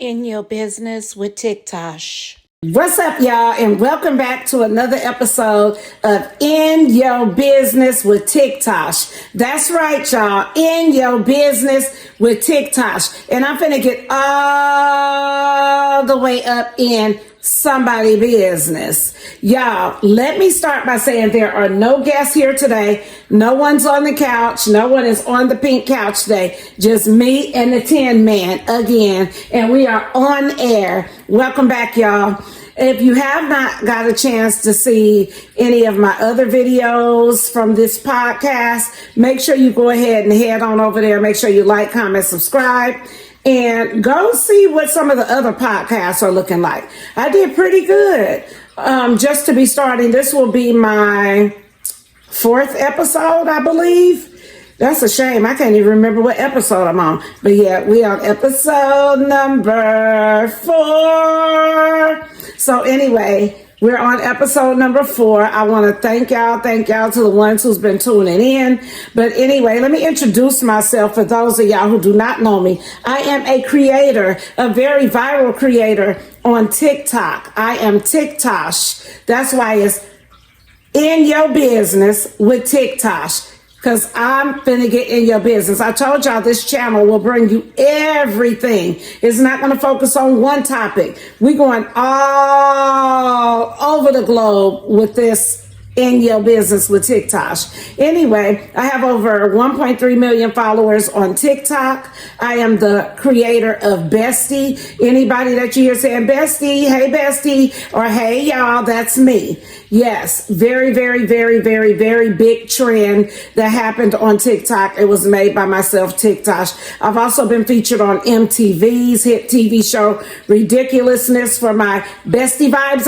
In your business with Tiktoshh. What's up, y'all, and welcome back to another episode of In Your Business with Tiktoshh. That's right, y'all, in your business with Tiktoshh. And I'm finna get all the way up in somebody's business. Y'all, let me start by saying there are no guests here today. No one's on the couch. No one is on the pink couch today. Just me and the Tin Man again. And we are on air. Welcome back, y'all. If you have not got a chance to see any of my other videos from this podcast, make sure you go ahead and head on over there. Make sure you like, comment, subscribe, and go see what some of the other podcasts are looking like. I did pretty good. Just to be starting, this will be my 4th episode, I believe. That's a shame. I can't even remember what episode I'm on. But yeah, we on episode number 4. So anyway, we're on episode number 4. I want to thank y'all to the ones who's been tuning in. But anyway, let me introduce myself for those of y'all who do not know me. I am a creator, a very viral creator on TikTok. I am Tiktoshh. That's why it's in your business with Tiktoshh. Because I'm finna get in your business. I told y'all this channel will bring you everything. It's not going to focus on one topic. We're going all over the globe with this in your business with Tiktoshh. Anyway, I have over 1.3 million followers on TikTok. I am the creator of Bestie. Anybody that you hear saying Bestie, hey Bestie, or hey y'all, that's me. Yes, very, very, very, very, very big trend that happened on TikTok. It was made by myself, Tiktoshh. I've also been featured on MTV's hit TV show Ridiculousness for my Bestie Vibes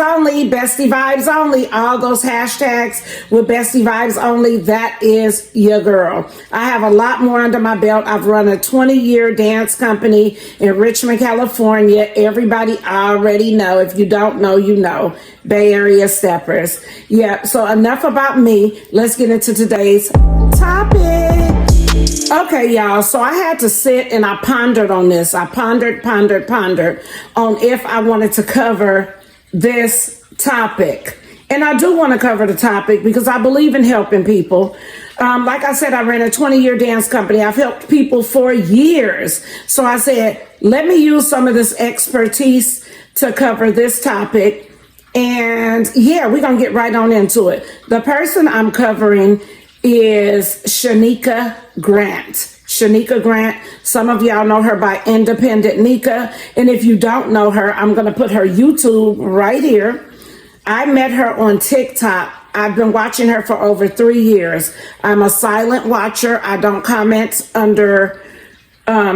Only, all those hashtags with Bestie Vibes Only. That is your girl. I have a lot more under my belt. I've run a 20-year dance company in Richmond, California. Everybody already know. If you don't know, you know. Bay Area Steppers. Yeah, so enough about me. Let's get into today's topic. Okay, y'all, so I had to sit and I pondered on this. I pondered on if I wanted to cover this topic. And I do want to cover the topic because I believe in helping people. Like I said, I ran a 20-year dance company. I've helped people for years. So I said, let me use some of this expertise to cover this topic. And yeah, we're going to get right on into it. The person I'm covering is Shanika Grant. Shanika Grant. Some of y'all know her by Independent Nika. And if you don't know her, I'm going to put her YouTube right here. I met her on TikTok. I've been watching her for over 3 years. I'm a silent watcher. I don't comment under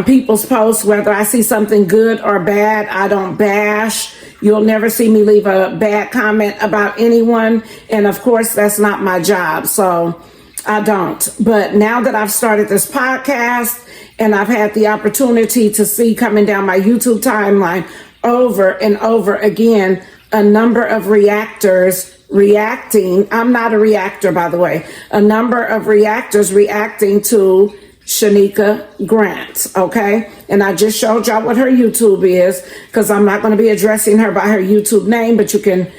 people's posts, whether I see something good or bad. I don't bash. You'll never see me leave a bad comment about anyone. And of course, that's not my job. So I don't. But now that I've started this podcast and I've had the opportunity to see coming down my YouTube timeline over and over again, a number of reactors reacting. I'm not a reactor, by the way. A number of reactors reacting to Shanika Grant, okay? And I just showed y'all what her YouTube is because I'm not going to be addressing her by her YouTube name, but you can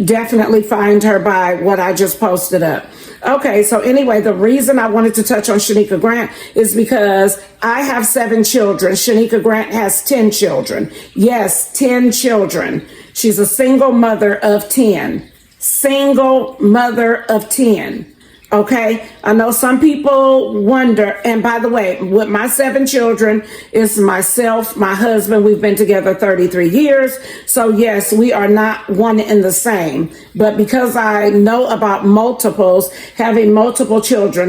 definitely find her by what I just posted up. Okay, so anyway, the reason I wanted to touch on Shanika Grant is because I have 7 children. Shanika Grant has 10 children. Yes, 10 children. She's a single mother of 10. Single mother of 10. Okay, I know some people wonder, and by the way, with my 7 children, it's myself, my husband, we've been together 33 years. So yes, we are not one and the same, but because I know about multiples, having multiple children,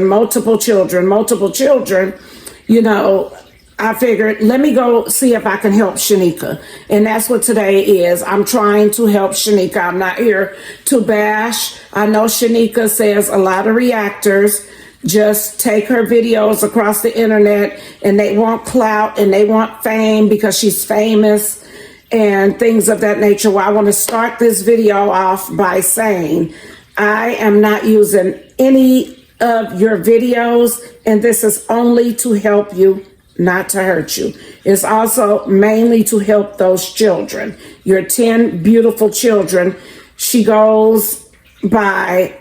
you know, I figured, let me go see if I can help Shanika. And that's what today is. I'm trying to help Shanika. I'm not here to bash. I know Shanika says a lot of reactors just take her videos across the internet and they want clout and they want fame because she's famous and things of that nature. Well, I want to start this video off by saying I am not using any of your videos, and this is only to help you not to hurt you. It's also mainly to help those children. Your 10 beautiful children. She goes by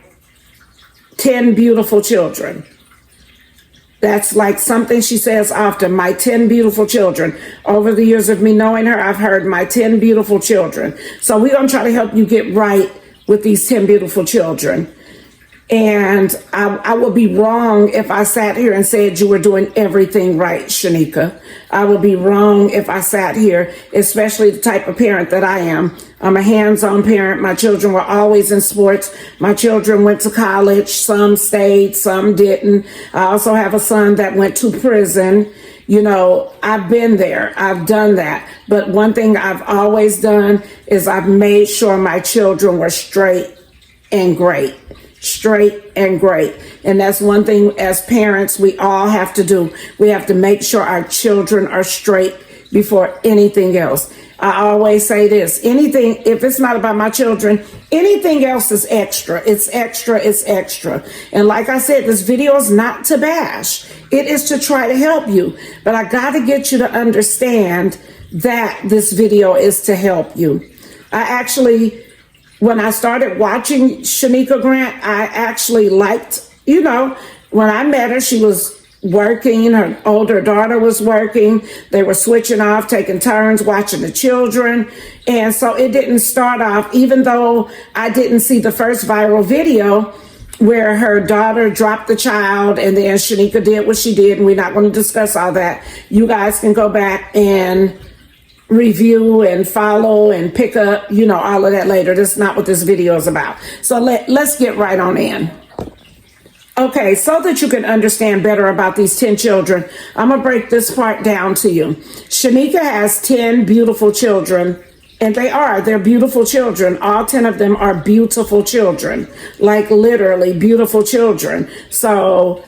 10 beautiful children. That's like something she says often, my 10 beautiful children. Over the years of me knowing her, I've heard my 10 beautiful children. So we're going to try to help you get right with these 10 beautiful children. And I would be wrong if I sat here and said you were doing everything right, Shanika. I would be wrong if I sat here, especially the type of parent that I am. I'm a hands-on parent. My children were always in sports. My children went to college. Some stayed, some didn't. I also have a son that went to prison. You know, I've been there. I've done that. But one thing I've always done is I've made sure my children were straight and great. Straight and great. And that's one thing as parents we all have to do. We have to make sure our children are straight before anything else. I always say this, anything, if it's not about my children, anything else is extra. It's extra, it's extra. And like I said, this video is not to bash. It is to try to help you. But I got to get you to understand that this video is to help you. When I started watching Shanika Grant, I actually liked, when I met her, she was working. Her older daughter was working. They were switching off, taking turns watching the children. And so it didn't start off, even though I didn't see the first viral video where her daughter dropped the child and then Shanika did what she did. And we're not going to discuss all that. You guys can go back and review and follow and pick up, all of that later. That's not what this video is about. So let's get right on in. Okay, so that you can understand better about these 10 children, I'm going to break this part down to you. Shanika has 10 beautiful children, and they're beautiful children. All 10 of them are beautiful children, like literally beautiful children. So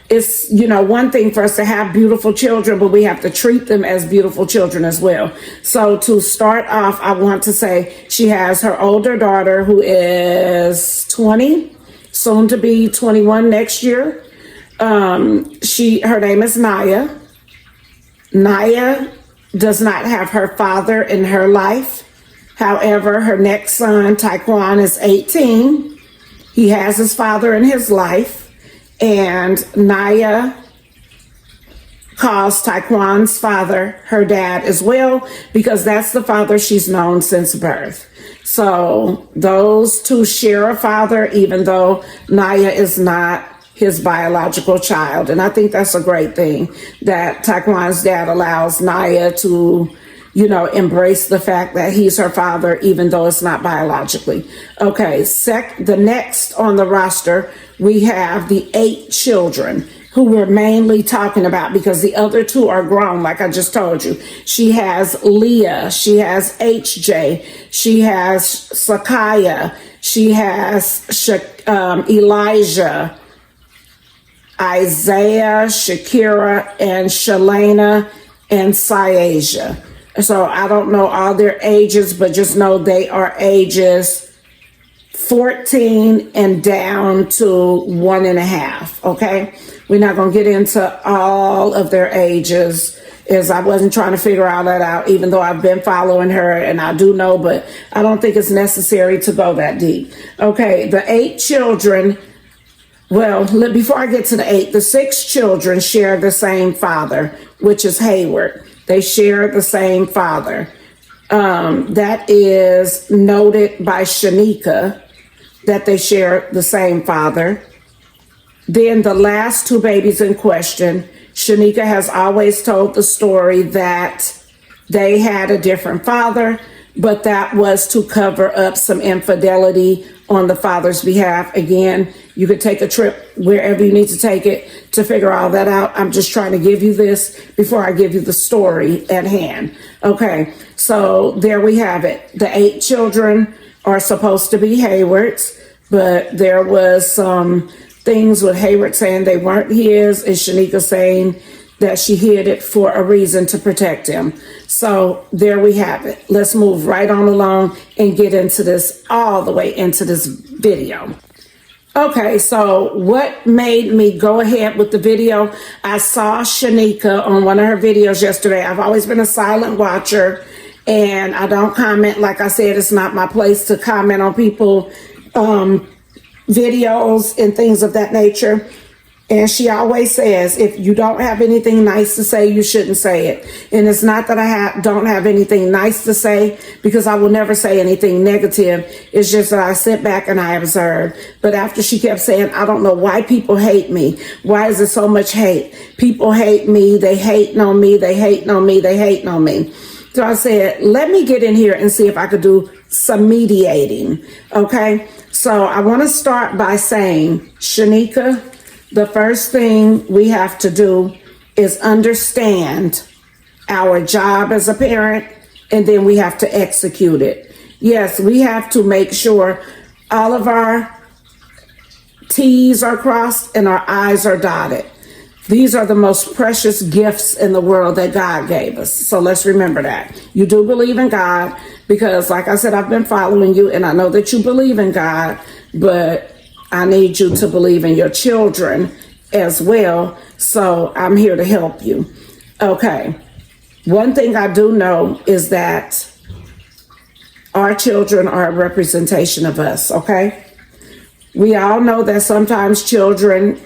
it's, one thing for us to have beautiful children, but we have to treat them as beautiful children as well. So to start off, I want to say she has her older daughter who is 20, soon to be 21 next year. Her name is Naya. Naya does not have her father in her life. However, her next son, Taekwon, is 18. He has his father in his life. And Naya calls Taekwon's father her dad as well, because that's the father she's known since birth. So those two share a father, even though Naya is not his biological child. And I think that's a great thing that Taekwon's dad allows Naya to, embrace the fact that he's her father, even though it's not biologically. Okay, the next on the roster, we have the 8 children who we're mainly talking about because the other 2 are grown, like I just told you. She has Leah, she has HJ, she has Sakaya, she has Elijah, Isaiah, Shakira, and Shalana, and Syasia. So I don't know all their ages, but just know they are ages 14 and down to 1.5. Okay. We're not going to get into all of their ages, as I wasn't trying to figure all that out, even though I've been following her and I do know, but I don't think it's necessary to go that deep. Okay. The 8 children. Well, before I get to the 8, the 6 children share the same father, which is Hayward. They share the same father. That is noted by Shanika, that they share the same father. Then the last 2 babies in question, Shanika has always told the story that they had a different father, but that was to cover up some infidelity on the father's behalf. Again, you could take a trip wherever you need to take it to figure all that out. I'm just trying to give you this before I give you the story at hand. Okay, so there we have it. The 8 children are supposed to be Hayward's, but there was some things with Hayward saying they weren't his, and Shanika saying that she hid it for a reason to protect him. So there we have it. Let's move right on along and get into this, all the way into this video. Okay, so what made me go ahead with the video? I saw Shanika on one of her videos yesterday. I've always been a silent watcher and I don't comment. Like I said, it's not my place to comment on people videos and things of that nature. And she always says, if you don't have anything nice to say, you shouldn't say it. And it's not that I don't have anything nice to say, because I will never say anything negative. It's just that I sit back and I observe. But after she kept saying, I don't know why people hate me. Why is there so much hate? People hate me. They hating on me. They hating on me. They hating on me. So I said, let me get in here and see if I could do some mediating. Okay. So I want to start by saying, Shanika, the first thing we have to do is understand our job as a parent, and then we have to execute it. Yes, we have to make sure all of our T's are crossed and our I's are dotted. These are the most precious gifts in the world that God gave us. So let's remember that. You do believe in God because, like I said, I've been following you and I know that you believe in God, but I need you to believe in your children as well. So I'm here to help you. Okay. One thing I do know is that our children are a representation of us. Okay. We all know that sometimes children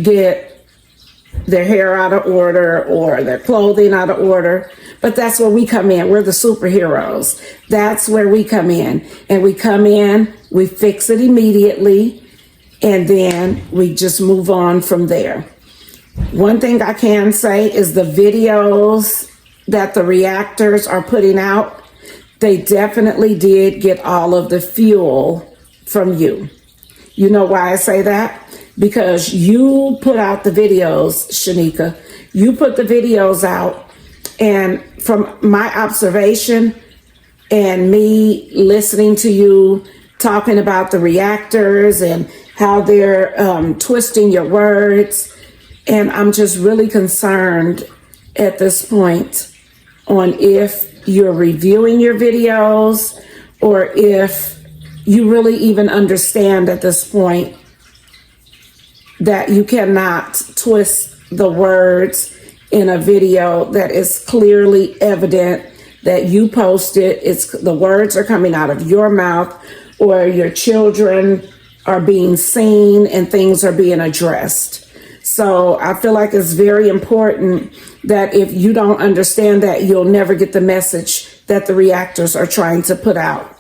get their hair out of order or their clothing out of order, but that's where we come in. We're the superheroes. That's where we come in, and we come in, we fix it immediately, and then we just move on from there. One thing I can say is the videos that the reactors are putting out, they definitely did get all of the fuel from you. You know why I say that? Because you put out the videos, Shanika. You put the videos out, and from my observation and me listening to you talking about the reactors and how they're twisting your words. And I'm just really concerned at this point on if you're reviewing your videos or if you really even understand at this point that you cannot twist the words in a video that is clearly evident that you posted. It's the words are coming out of your mouth, or your children are being seen and things are being addressed. So I feel like it's very important that if you don't understand that, you'll never get the message that the reactors are trying to put out.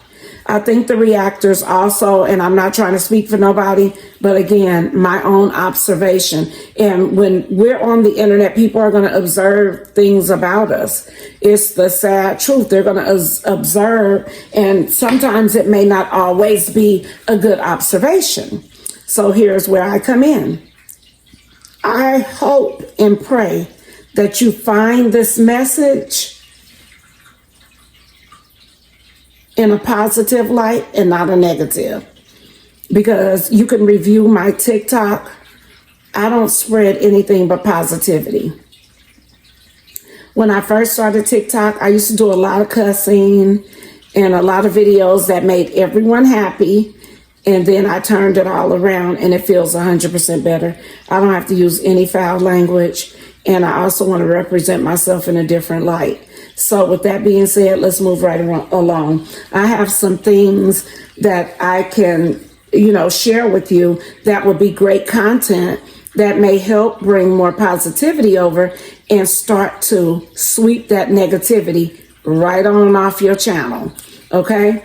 I think the reactors also, and I'm not trying to speak for nobody, but again, my own observation. And when we're on the internet, people are going to observe things about us. It's the sad truth. They're going to observe, and sometimes it may not always be a good observation. So here's where I come in. I hope and pray that you find this message in a positive light and not a negative. Because you can review my TikTok. I don't spread anything but positivity. When I first started TikTok, I used to do a lot of cussing and a lot of videos that made everyone happy. And then I turned it all around and it feels 100% better. I don't have to use any foul language. And I also want to represent myself in a different light. So with that being said, let's move right along. I have some things that I can, share with you that would be great content that may help bring more positivity over and start to sweep that negativity right on off your channel. Okay.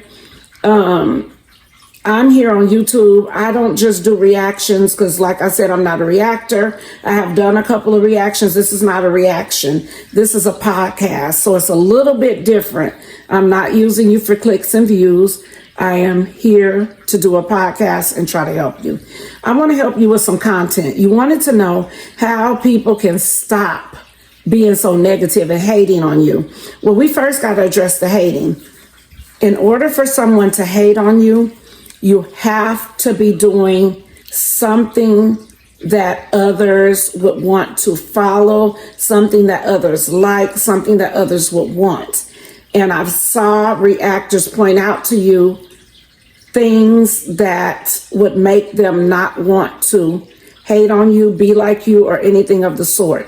I'm here on YouTube. I don't just do reactions because, like I said, I'm not a reactor. I have done a couple of reactions. This is not a reaction. This is a podcast, so it's a little bit different. I'm not using you for clicks and views. I am here to do a podcast and try to help you. I want to help you with some content. You wanted to know how people can stop being so negative and hating on you. Well, we first got to address the hating. In order for someone to hate on you, you have to be doing something that others would want to follow, something that others like, something that others would want. And I saw reactors point out to you things that would make them not want to hate on you, be like you, or anything of the sort.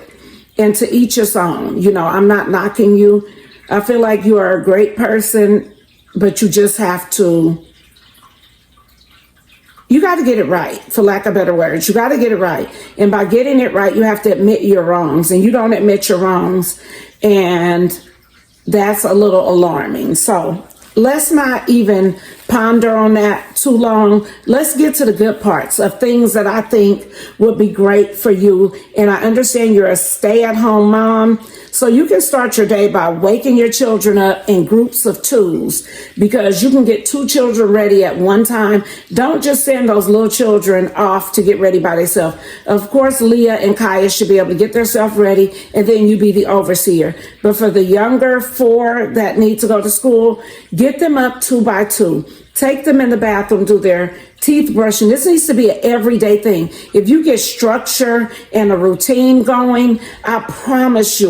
And to each his own. I'm not knocking you. I feel like you are a great person, but you just have to, you got to get it right, for lack of better words. You got to get it right. And by getting it right, you have to admit your wrongs. And you don't admit your wrongs. And that's a little alarming. So let's not even ponder on that too long. Let's get to the good parts of things that I think would be great for you. And I understand you're a stay-at-home mom, so you can start your day by waking your children up in groups of twos, because you can get 2 children ready at one time. Don't just send those little children off to get ready by themselves. Of course, Leah and Kaya should be able to get themselves ready, and then you be the overseer. But for the younger 4 that need to go to school, get them up 2 by 2. Take them in the bathroom, do their teeth brushing. This needs to be an everyday thing. If you get structure and a routine going, I promise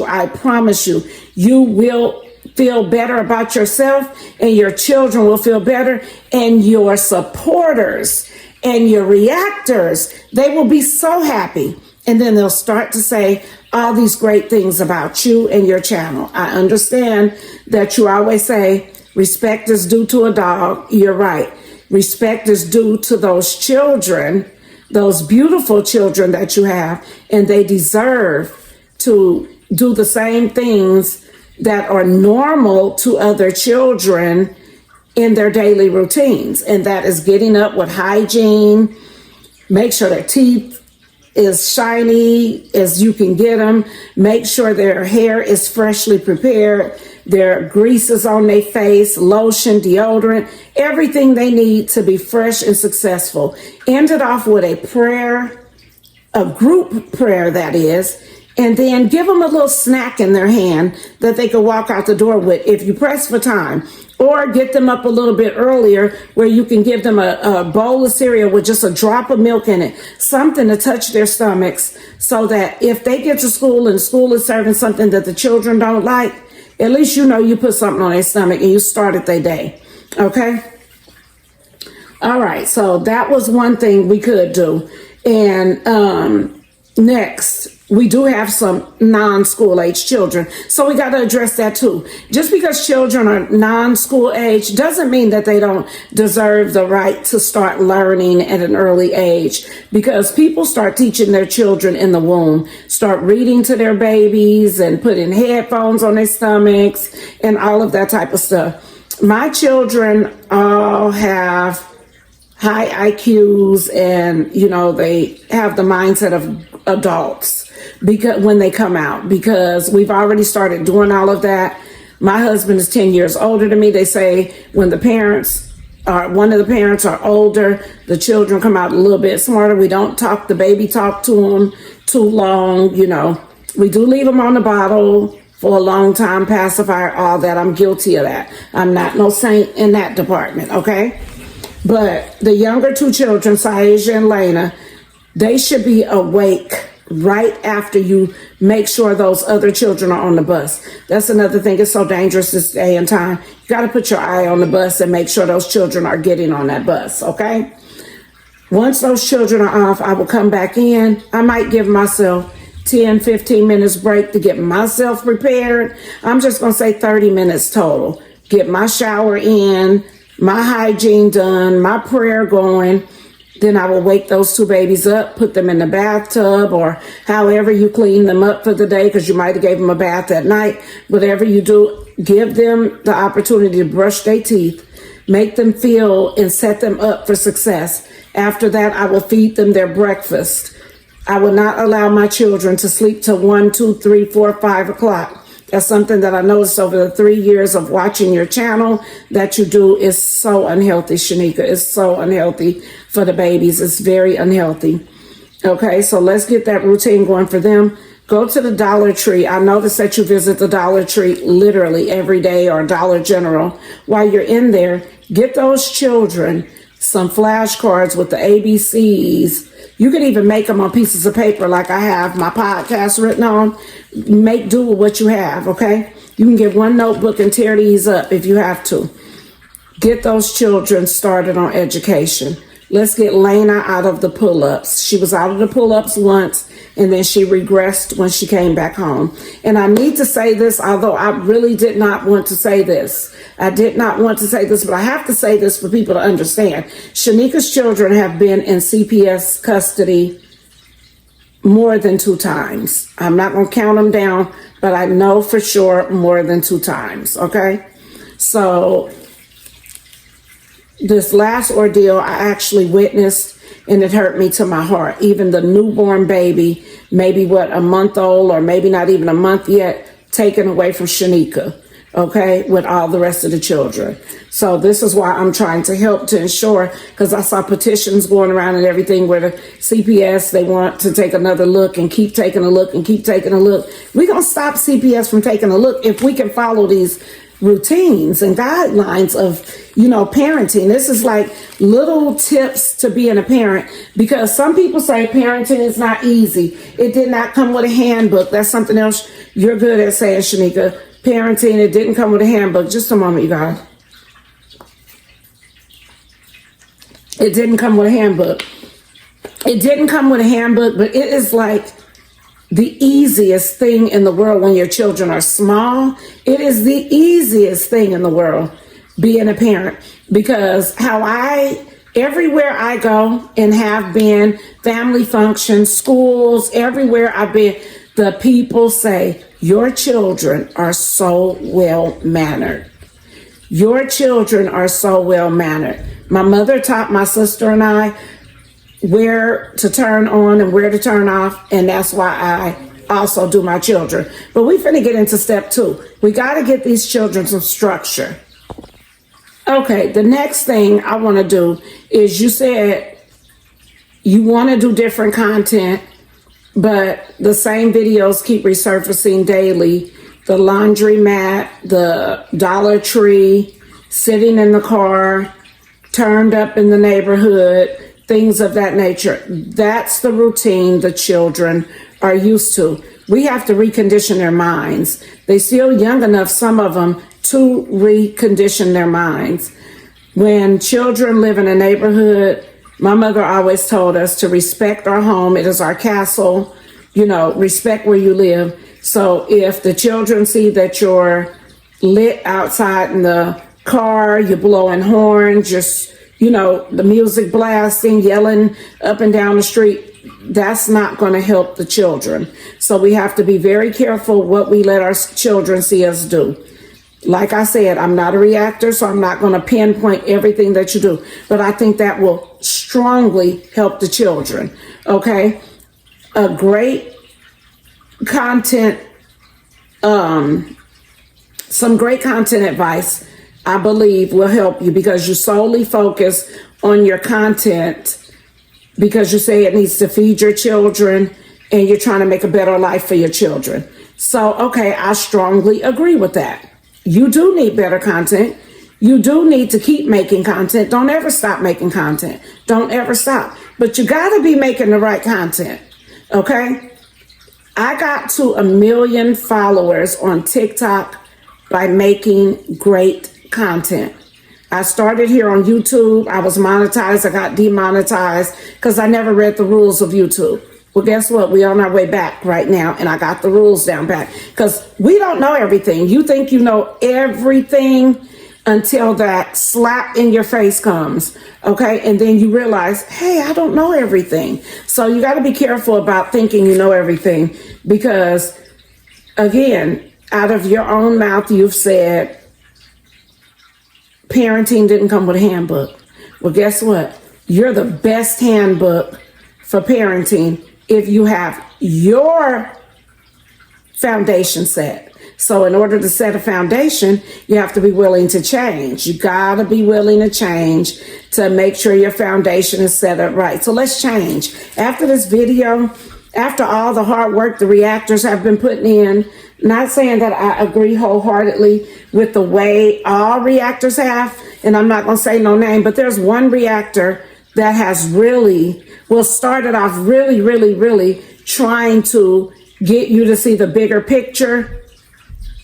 you, you will feel better about yourself, and your children will feel better, and your supporters and your reactors, they will be so happy. And then they'll start to say all these great things about you and your channel. I understand that you always say, respect is due to a dog. You're right. Respect is due to those children, those beautiful children that you have, and they deserve to do the same things that are normal to other children in their daily routines. And that is getting up with hygiene, make sure their teeth is shiny as you can get them, make sure their hair is freshly prepared, their grease is on their face, lotion, deodorant, everything they need to be fresh and successful. End it off with a prayer, a group prayer that is, and then give them a little snack in their hand that they can walk out the door with if you press for time. Or get them up a little bit earlier where you can give them a bowl of cereal with just a drop of milk in it, something to touch their stomachs, so that if they get to school and school is serving something that the children don't like, at least you know you put something on their stomach and you started their day. Okay? All right, so that was one thing we could do. And next, we do have some non-school age children, so we got to address that too. Just because children are non-school age doesn't mean that they don't deserve the right to start learning at an early age, because people start teaching their children in the womb, start reading to their babies and putting headphones on their stomachs and all of that type of stuff. My children all have high IQs, and they have the mindset of adults because when they come out, because we've already started doing all of that. My husband is 10 years older than me. They say when one of the parents are older, the children come out a little bit smarter. We don't talk the baby talk to them too long. We do leave them on the bottle for a long time, pacifier, all that. I'm guilty of that. I'm not no saint in that department. Okay. But the younger 2 children, Saisha and Lena, they should be awake right after you make sure those other children are on the bus. That's another thing. It's so dangerous this day and time. You got to put your eye on the bus and make sure those children are getting on that bus, okay? Once those children are off, I will come back in. I might give myself 10, 15 minutes break to get myself prepared. I'm just going to say 30 minutes total. Get my shower in, my hygiene done, my prayer going. Then I will wake those 2 babies up, put them in the bathtub, or however you clean them up for the day, because you might have gave them a bath at night. Whatever you do, give them the opportunity to brush their teeth, make them feel and set them up for success. After that, I will feed them their breakfast. I will not allow my children to sleep till 1, 2, 3, 4, 5 o'clock. That's something that I noticed over the 3 years of watching your channel that you do is so unhealthy, Shanika. It's so unhealthy for the babies. It's very unhealthy. Okay, so let's get that routine going for them. Go to the Dollar Tree. I noticed that you visit the Dollar Tree literally every day, or Dollar General. While you're in there, get those children some flashcards with the ABCs. You can even make them on pieces of paper like I have my podcast written on. Make do with what you have, okay? You can get one notebook and tear these up if you have to. Get those children started on education. Let's get Lena out of the pull-ups. She was out of the pull-ups once, and then she regressed when she came back home. And I need to say this, although I really did not want to say this. I did not want to say this, but I have to say this for people to understand. Shanika's children have been in CPS custody more than 2 times. I'm not going to count them down, but I know for sure more than 2 times, okay? So this last ordeal I actually witnessed, and it hurt me to my heart. Even the newborn baby, maybe a month old, or maybe not even a month yet, taken away from Shanika, okay, with all the rest of the children. So this is why I'm trying to help to ensure, because I saw petitions going around and everything where the CPS, they want to take another look and keep taking a look and keep taking a look. We're going to stop CPS from taking a look if we can follow these routines and guidelines of, parenting. This is like little tips to being a parent, because some people say parenting is not easy. It did not come with a handbook. That's something else you're good at saying, Shanika. Parenting, it didn't come with a handbook. Just a moment, you guys. It didn't come with a handbook. It didn't come with a handbook, but it is like the easiest thing in the world when your children are small. It is the easiest thing in the world being a parent, because everywhere I go and have been, family functions, schools, everywhere I've been, the people say, your children are so well-mannered. Your children are so well-mannered. My mother taught my sister and I where to turn on and where to turn off, and that's why I also do my children. But we finna get into step 2. We got to get these children some structure. Okay, the next thing I want to do is, you said you want to do different content, but the same videos keep resurfacing daily. The laundromat, the Dollar Tree, sitting in the car, turned up in the neighborhood, things of that nature. That's the routine the children are used to. We have to recondition their minds. They're still young enough, some of them, to recondition their minds. When children live in a neighborhood, my mother always told us to respect our home. It is our castle. Respect where you live. So if the children see that you're lit outside in the car, you're blowing horns, just, the music blasting, yelling up and down the street, that's not going to help the children. So we have to be very careful what we let our children see us do. Like I said, I'm not a reactor, so I'm not going to pinpoint everything that you do, but I think that will strongly help the children. Okay. A great content, some great content advice, I believe, will help you, because you solely focus on your content because you say it needs to feed your children and you're trying to make a better life for your children. So, okay, I strongly agree with that. You do need better content. You do need to keep making content. Don't ever stop making content. Don't ever stop. But you got to be making the right content. Okay? I got to 1 million followers on TikTok by making great content. I started here on YouTube. I was monetized. I got demonetized because I never read the rules of YouTube. Well, guess what? We're on our way back right now, and I got the rules down back, because we don't know everything. You think you know everything until that slap in your face comes, okay? And then you realize, hey, I don't know everything. So you got to be careful about thinking you know everything, because, again, out of your own mouth, you've said parenting didn't come with a handbook. Well, guess what? You're the best handbook for parenting if you have your foundation set. So in order to set a foundation, you have to be willing to change. You gotta be willing to change to make sure your foundation is set up right. So let's change. After this video, after all the hard work the reactors have been putting in, not saying that I agree wholeheartedly with the way all reactors have, and I'm not gonna say no name, but there's one reactor that has really, started off really trying to get you to see the bigger picture.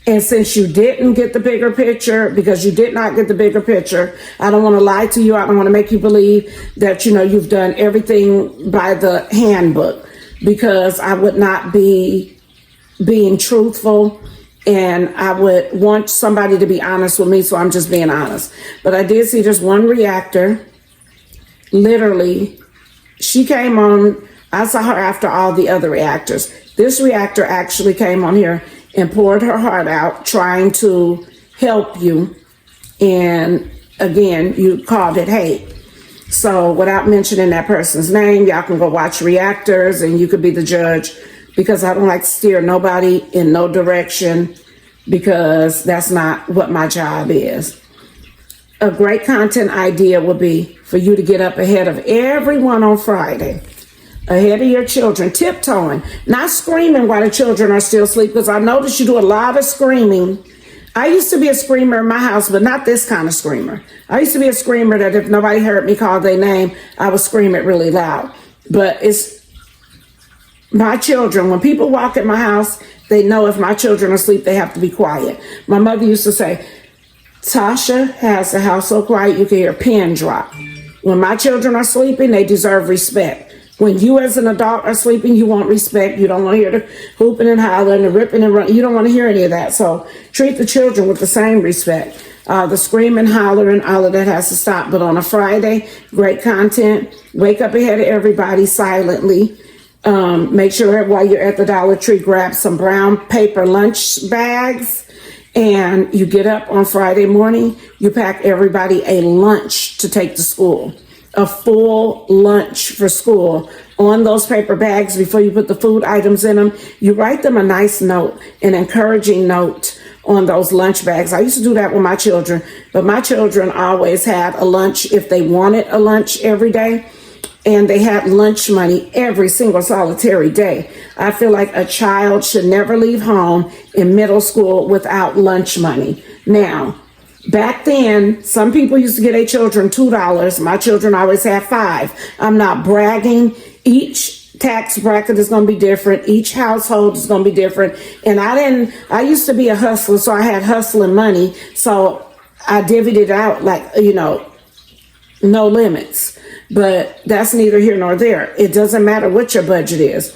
And since you didn't get the bigger picture, because you did not get the bigger picture, I don't want to lie to you. I don't want to make you believe that, you've done everything by the handbook, because I would not be being truthful, and I would want somebody to be honest with me. So I'm just being honest. But I did see just one reactor. Literally, she came on. I saw her after all the other reactors. This reactor actually came on here and poured her heart out, trying to help you. And again, you called it hate. So without mentioning that person's name, y'all can go watch reactors and you could be the judge, because I don't like to steer nobody in no direction, because that's not what my job is. A great content idea would be for you to get up ahead of everyone on Friday, ahead of your children, tiptoeing, not screaming while the children are still asleep, because I noticed you do a lot of screaming. I used to be a screamer in my house, but not this kind of screamer. I used to be a screamer that if nobody heard me call their name, I would scream it really loud. But it's my children. When people walk in my house, they know if my children are asleep, they have to be quiet. My mother used to say, Tasha has the house so quiet you can hear a pin drop. When my children are sleeping, they deserve respect. When you as an adult are sleeping, you want respect. You don't want to hear the hooping and hollering, the ripping and running. You don't want to hear any of that. So treat the children with the same respect. The screaming, hollering, all of that has to stop. But on a Friday, great content. Wake up ahead of everybody silently. Make sure while you're at the Dollar Tree, grab some brown paper lunch bags. And you get up on Friday morning, you pack everybody a lunch to take to school. A full lunch for school on those paper bags. Before you put the food items in them, you write them a nice note, an encouraging note on those lunch bags. I used to do that with my children, but my children always had a lunch if they wanted a lunch every day. And they had lunch money every single solitary day. I feel like a child should never leave home in middle school without lunch money. Now, back then, some people used to get their children $2. My children always had $5. I'm not bragging. Each tax bracket is going to be different. Each household is going to be different. And I used to be a hustler, so I had hustling money. So I divvied it out like, no limits. But that's neither here nor there. It doesn't matter what your budget is.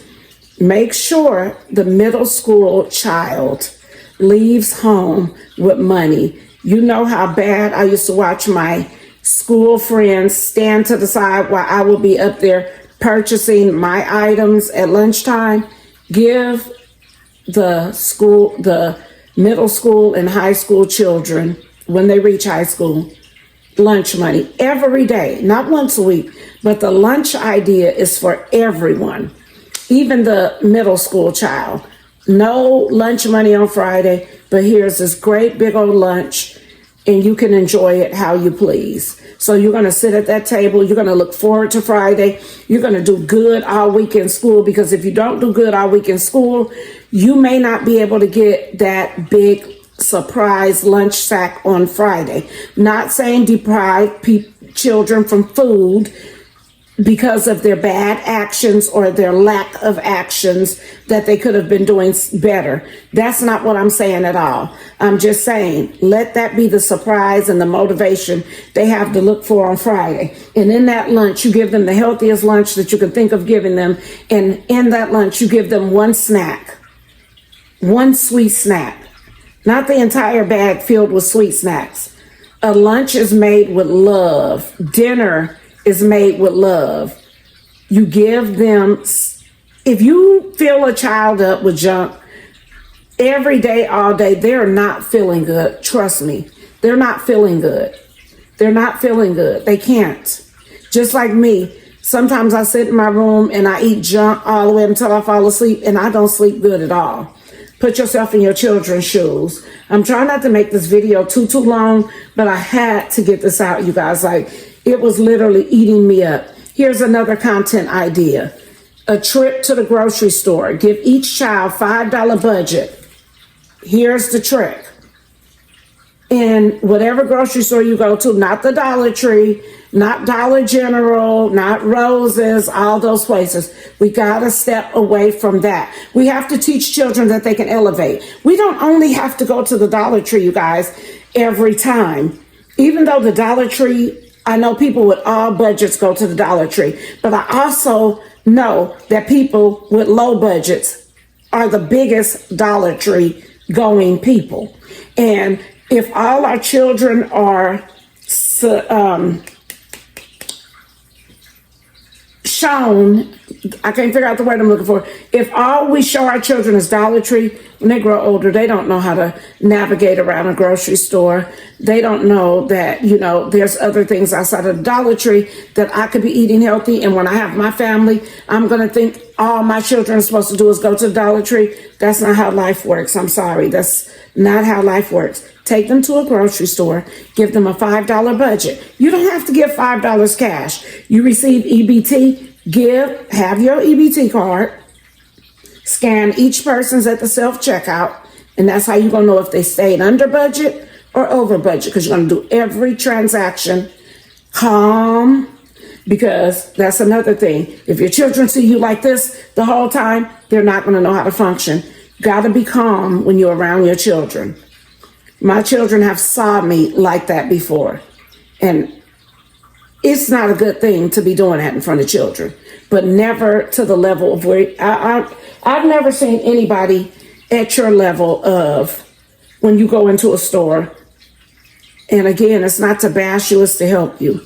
Make sure the middle school child leaves home with money. You know how bad I used to watch my school friends stand to the side while I would be up there purchasing my items at lunchtime. Give the middle school and high school children, when they reach high school, lunch money every day, not once a week, but the lunch idea is for everyone, even the middle school child. No lunch money on Friday, but here's this great big old lunch, and you can enjoy it how you please. So you're going to sit at that table. You're going to look forward to Friday. You're going to do good all week in school, because if you don't do good all week in school, you may not be able to get that big surprise lunch sack on Friday. Not saying deprive children from food because of their bad actions or their lack of actions that they could have been doing better. That's not what I'm saying at all. I'm just saying, let that be the surprise and the motivation they have to look for on Friday. And in that lunch, you give them the healthiest lunch that you can think of giving them. And in that lunch, you give them one snack, one sweet snack. Not the entire bag filled with sweet snacks. A lunch is made with love. Dinner is made with love. You give them, if you fill a child up with junk every day, all day, they're not feeling good. Trust me, they're not feeling good. They're not feeling good. They can't. Just like me, sometimes I sit in my room and I eat junk all the way until I fall asleep, and I don't sleep good at all. Put yourself in your children's shoes. I'm trying not to make this video too long, but I had to get this out, you guys. Like, it was literally eating me up. Here's another content idea. A trip to the grocery store. Give each child $5 budget. Here's the trick. In whatever grocery store you go to, not the Dollar Tree, not Dollar General, not Roses, all those places. We got to step away from that. We have to teach children that they can elevate. We don't only have to go to the Dollar Tree, you guys, every time. Even though the Dollar Tree, I know people with all budgets go to the Dollar Tree, but I also know that people with low budgets are the biggest Dollar Tree going people. And if all our children are shown, I can't figure out the word I'm looking for. If all we show our children is Dollar Tree, when they grow older, they don't know how to navigate around a grocery store. They don't know that, there's other things outside of the Dollar Tree that I could be eating healthy. And when I have my family, I'm going to think all my children are supposed to do is go to the Dollar Tree. That's not how life works. I'm sorry. That's not how life works. Take them to a grocery store, give them a $5 budget. You don't have to give $5 cash. You receive EBT, have your EBT card, scan each person's at the self-checkout, and that's how you're going to know if they stayed under budget or over budget, because you're going to do every transaction calm, because that's another thing. If your children see you like this the whole time, they're not going to know how to function. Got to be calm when you're around your children. My children have saw me like that before, and it's not a good thing to be doing that in front of children, but never to the level of where I've never seen anybody at your level of when you go into a store. And again, it's not to bash you, it's to help you.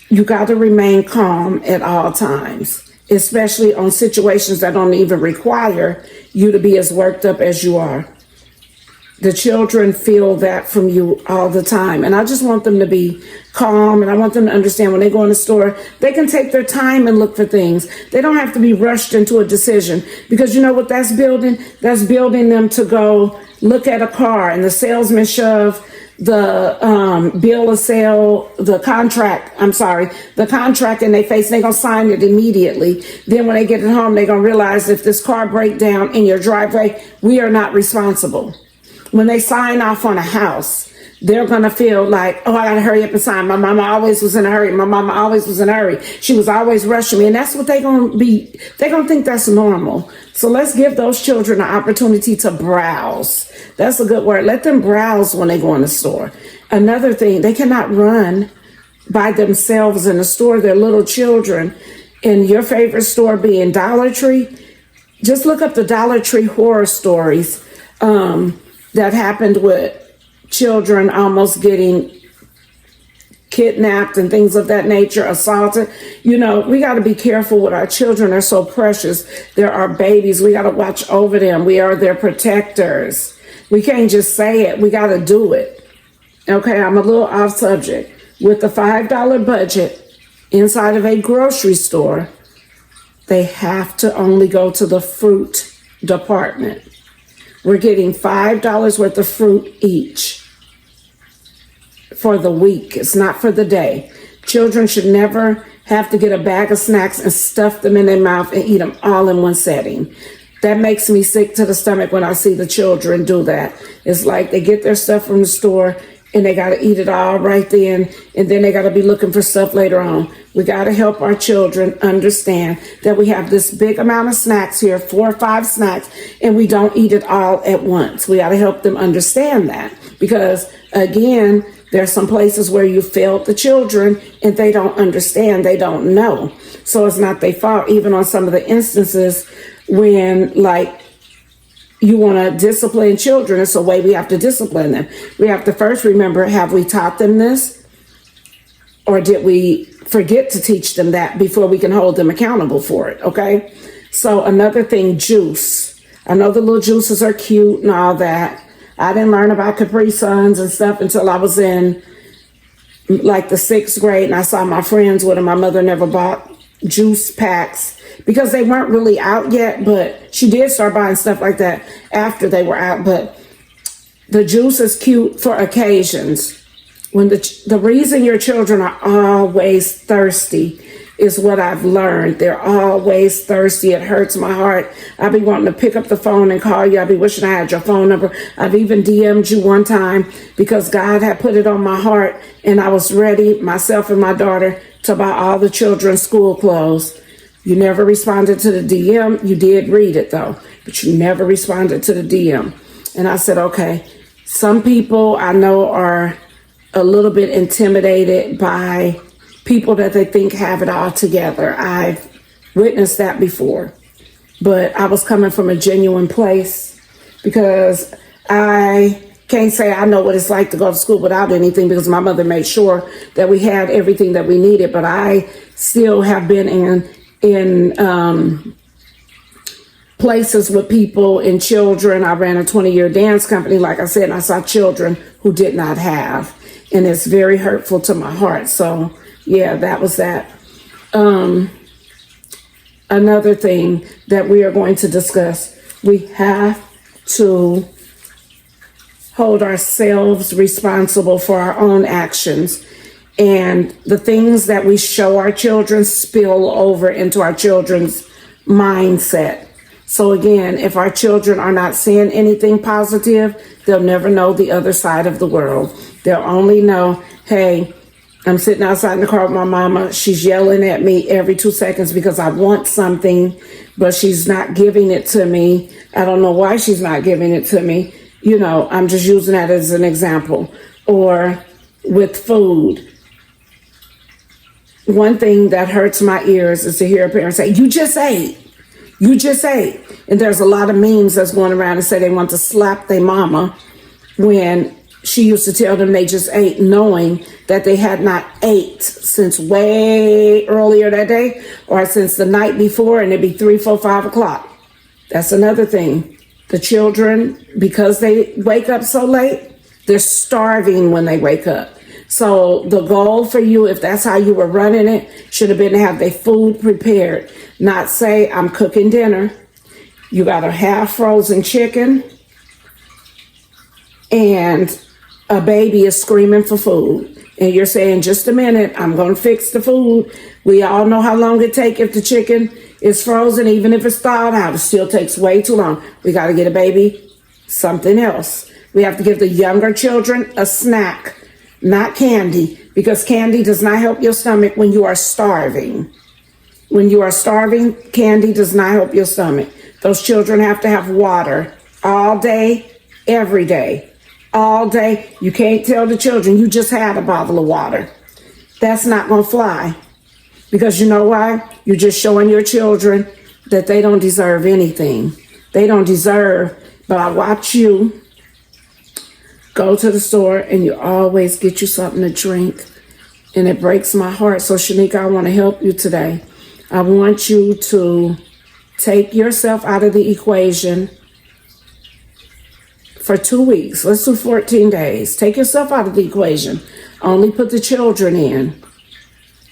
You got to remain calm at all times, especially on situations that don't even require you to be as worked up as you are. The children feel that from you all the time. And I just want them to be calm, and I want them to understand when they go in the store, they can take their time and look for things. They don't have to be rushed into a decision, because you know what that's building? That's building them to go look at a car, and the salesman shove the bill of sale, the contract in their face, and they're going to sign it immediately. Then when they get it home, they're going to realize if this car breaks down in your driveway, we are not responsible. When they sign off on a house, they're going to feel like, oh, I got to hurry up and sign. My mama always was in a hurry. My mama always was in a hurry. She was always rushing me. And that's what they're going to be. They're going to think that's normal. So let's give those children an opportunity to browse. That's a good word. Let them browse when they go in the store. Another thing, they cannot run by themselves in the store. They're little children. And your favorite store being Dollar Tree, just look up the Dollar Tree horror stories that happened with children almost getting kidnapped and things of that nature, assaulted. We got to be careful with our children. They're so precious. They're our babies. We got to watch over them. We are their protectors. We can't just say it. We got to do it. Okay, I'm a little off subject. With the $5 budget inside of a grocery store, they have to only go to the fruit department. We're getting $5 worth of fruit each for the week. It's not for the day. Children should never have to get a bag of snacks and stuff them in their mouth and eat them all in one setting. That makes me sick to the stomach when I see the children do that. It's like they get their stuff from the store and they got to eat it all right then, and then they got to be looking for stuff later on. We got to help our children understand that we have this big amount of snacks here, 4 or 5 snacks, and we don't eat it all at once. We got to help them understand that, because again, there's some places where you failed the children and they don't understand, they don't know. So it's not their fault, even on some of the instances when you want to discipline children. It's a way we have to discipline them. We have to first remember, have we taught them this? Or did we forget to teach them that before we can hold them accountable for it? Okay. So another thing, juice. I know the little juices are cute and all that. I didn't learn about Capri Suns and stuff until I was in the 6th grade, and I saw my friends with them. My mother never bought juice packs because they weren't really out yet, but she did start buying stuff like that after they were out. But the juice is cute for occasions. When the reason your children are always thirsty is what I've learned. They're always thirsty. It hurts my heart. I be wanting to pick up the phone and call you. I be wishing I had your phone number. I've even DM'd you one time because God had put it on my heart, and I was ready, myself and my daughter, to buy all the children's school clothes. You never responded to the DM. You did read it though, but you never responded to the DM. And I said, okay, some people I know are a little bit intimidated by people that they think have it all together. I've witnessed that before, but I was coming from a genuine place because I can't say I know what it's like to go to school without anything because my mother made sure that we had everything that we needed, but I still have been in places with people and children. I ran a 20-year dance company, like I said, and I saw children who did not have, and it's very hurtful to my heart. So yeah, that was that. Another thing that we are going to discuss, we have to hold ourselves responsible for our own actions. And the things that we show our children spill over into our children's mindset. So again, if our children are not seeing anything positive, they'll never know the other side of the world. They'll only know, hey, I'm sitting outside in the car with my mama. She's yelling at me every 2 seconds because I want something, but she's not giving it to me. I don't know why she's not giving it to me. You know, I'm just using that as an example. Or with food. One thing that hurts my ears is to hear a parent say, you just ate. You just ate. And there's a lot of memes that's going around and say they want to slap their mama when she used to tell them they just ate, knowing that they had not ate since way earlier that day or since the night before, and it'd be 3, 4, 5 o'clock. That's another thing. The children, because they wake up so late, they're starving when they wake up. So the goal for you, if that's how you were running it, should have been to have their food prepared. Not say, I'm cooking dinner. You got a half frozen chicken and a baby is screaming for food. And you're saying, just a minute, I'm going to fix the food. We all know how long it takes if the chicken is frozen. Even if it's thawed out, it still takes way too long. We got to get a baby something else. We have to give the younger children a snack. Not candy, because candy does not help your stomach when you are starving. When you are starving, candy does not help your stomach. Those children have to have water all day, every day, all day. You can't tell the children you just had a bottle of water. That's not going to fly, because you know why? You're just showing your children that they don't deserve anything. They don't deserve, but I watch you go to the store and you always get you something to drink. And it breaks my heart. So Shanika, I want to help you today. I want you to take yourself out of the equation for 2 weeks. Let's do 14 days. Take yourself out of the equation. Only put the children in.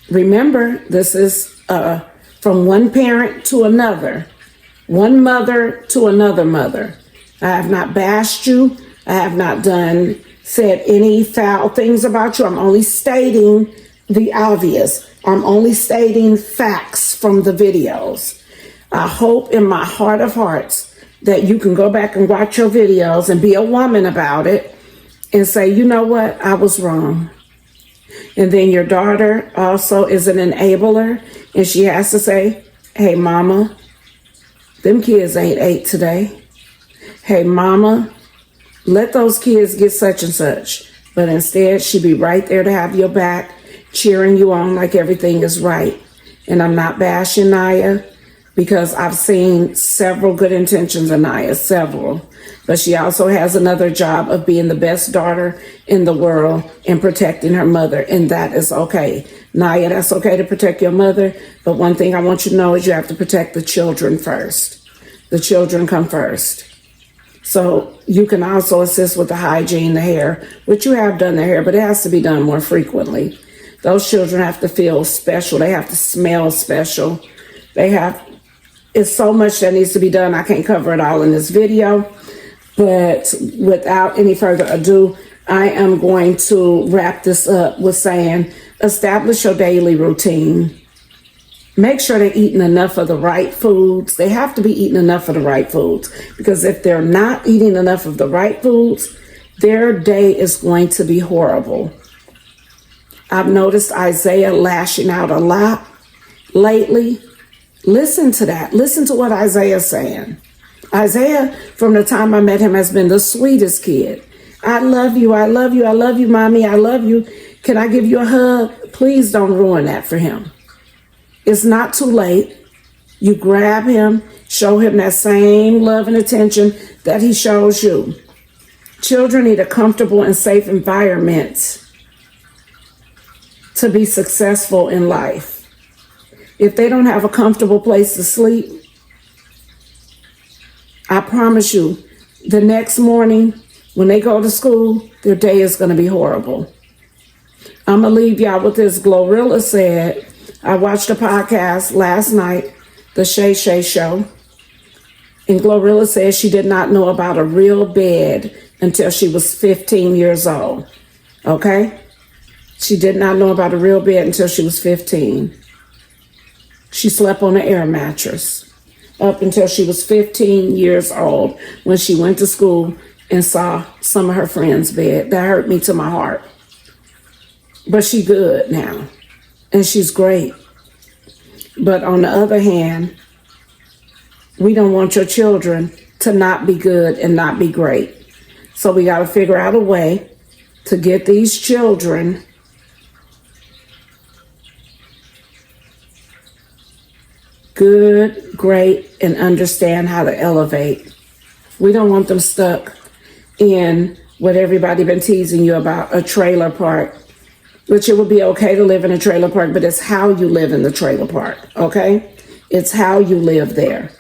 Remember, this is from one parent to another. One mother to another mother. I have not bashed you. I have not said any foul things about you. I'm only stating the obvious. I'm only stating facts from the videos. I hope in my heart of hearts that you can go back and watch your videos and be a woman about it and say, you know what, I was wrong. And then your daughter also is an enabler, and she has to say, hey, mama, them kids ain't ate today. Hey, mama, let those kids get such and such. But instead, she be right there to have your back, cheering you on like everything is right. And I'm not bashing Naya, because I've seen several good intentions in Naya, several. But she also has another job of being the best daughter in the world and protecting her mother. And that is okay. Naya, that's okay to protect your mother. But one thing I want you to know is you have to protect the children first. The children come first. So you can also assist with the hygiene, the hair, which you have done their hair, but it has to be done more frequently. Those children have to feel special. They have to smell special. It's so much that needs to be done. I can't cover it all in this video, but without any further ado, I am going to wrap this up with saying, establish your daily routine. Make sure they're eating enough of the right foods. They have to be eating enough of the right foods, because if they're not eating enough of the right foods, their day is going to be horrible. I've noticed Isaiah lashing out a lot lately. Listen to that. Listen to what Isaiah's saying. Isaiah, from the time I met him, has been the sweetest kid. I love you. I love you. I love you, mommy. I love you. Can I give you a hug? Please don't ruin that for him. It's not too late. You grab him, show him that same love and attention that he shows you. Children need a comfortable and safe environment to be successful in life. If they don't have a comfortable place to sleep, I promise you, the next morning when they go to school, their day is going to be horrible. I'm going to leave y'all with this. Glorilla said, I watched a podcast last night, the Shay Shay Show, and Glorilla said she did not know about a real bed until she was 15 years old. Okay? She did not know about a real bed until she was 15. She slept on an air mattress up until she was 15 years old when she went to school and saw some of her friends' bed. That hurt me to my heart. But she's good now, and she's great. But on the other hand, we don't want your children to not be good and not be great. So we got to figure out a way to get these children good, great, and understand how to elevate. We don't want them stuck in what everybody been teasing you about, a trailer park, which it would be okay to live in a trailer park, but it's how you live in the trailer park, okay? It's how you live there.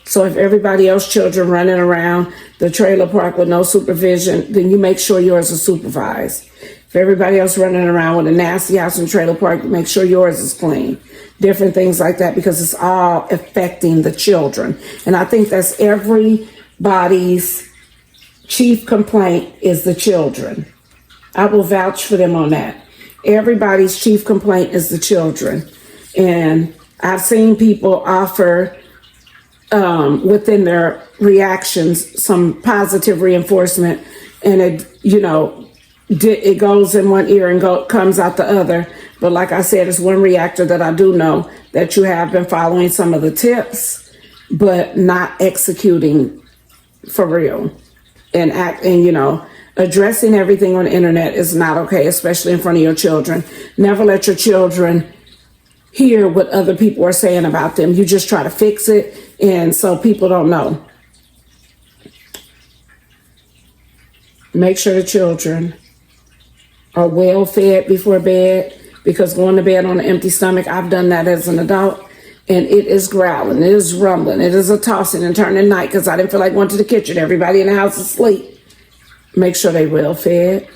So if everybody else's children running around the trailer park with no supervision, then you make sure yours is supervised. If everybody else running around with a nasty house and trailer park, make sure yours is clean. Different things like that, because it's all affecting the children. And I think that's everybody's chief complaint is the children. I will vouch for them on that. Everybody's chief complaint is the children. And I've seen people offer within their reactions some positive reinforcement, and it goes in one ear and comes out the other. But like I said, it's one reactor that I do know that you have been following some of the tips, but not executing for real. And addressing everything on the internet is not okay, especially in front of your children. Never let your children hear what other people are saying about them. You just try to fix it, and so people don't know. Make sure the children are well fed before bed, because going to bed on an empty stomach, I've done that as an adult, and it is growling, it is rumbling, it is a tossing and turning at night because I didn't feel like going to the kitchen. Everybody in the house is asleep. Make sure they're well fed.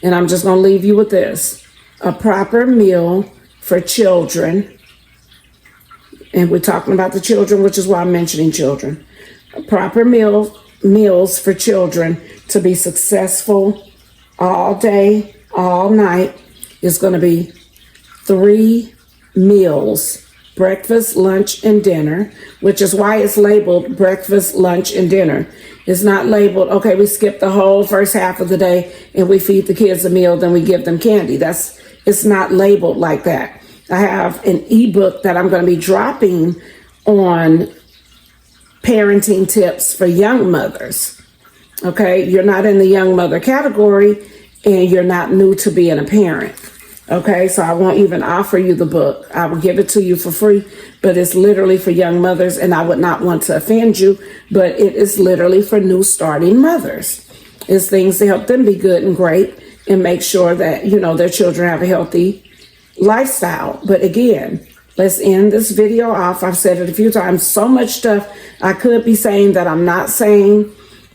And I'm just going to leave you with this. A proper meal for children, and we're talking about the children, which is why I'm mentioning children. A proper meals for children to be successful all day, all night is going to be 3 meals. Breakfast, lunch, and dinner, which is why it's labeled breakfast, lunch, and dinner. It's not labeled, okay, we skip the whole first half of the day and we feed the kids a meal, then we give them candy. It's not labeled like that. I have an ebook that I'm going to be dropping on parenting tips for young mothers. Okay, you're not in the young mother category and you're not new to being a parent. Okay, so I won't even offer you the book. I will give it to you for free, but it's literally for young mothers, and I would not want to offend you, but it is literally for new starting mothers. It's things to help them be good and great and make sure that, their children have a healthy lifestyle. But again, let's end this video off. I've said it a few times, so much stuff I could be saying that I'm not saying.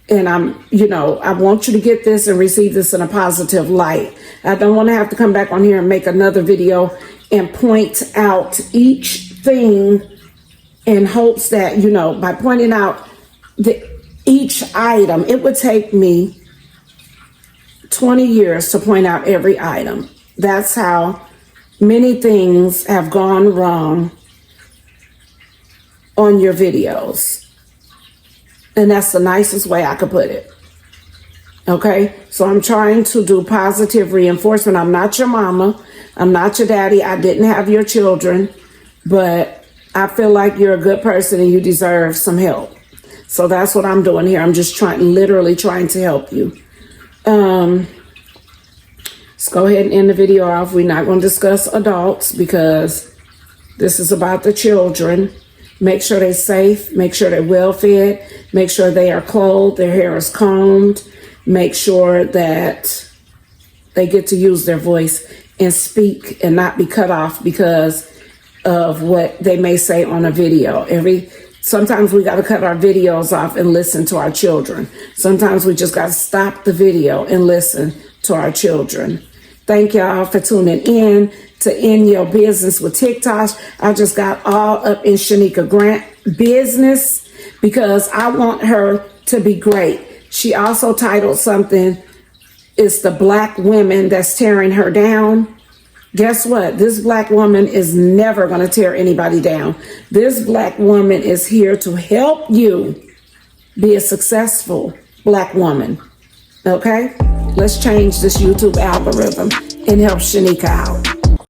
And I want you to get this and receive this in a positive light. I don't want to have to come back on here and make another video and point out each thing in hopes that, by pointing out each item, it would take me 20 years to point out every item. That's how many things have gone wrong on your videos. And that's the nicest way I could put it. Okay? So I'm trying to do positive reinforcement. I'm not your mama. I'm not your daddy. I didn't have your children. But I feel like you're a good person and you deserve some help. So that's what I'm doing here. I'm just literally trying to help you. Let's go ahead and end the video off. We're not going to discuss adults because this is about the children. Make sure they're safe. Make sure they're well fed. Make sure they are clothed. Their hair is combed. Make sure that they get to use their voice and speak and not be cut off because of what they may say on a video. Sometimes we got to cut our videos off and listen to our children. Sometimes we just got to stop the video and listen to our children. Thank y'all for tuning in to In Your Business with Tiktoshh. I just got all up in Shanika Grant business because I want her to be great. She also titled something, "It's the Black women that's tearing her down." Guess what? This Black woman is never going to tear anybody down. This Black woman is here to help you be a successful Black woman. Okay? Let's change this YouTube algorithm and help Shanika out.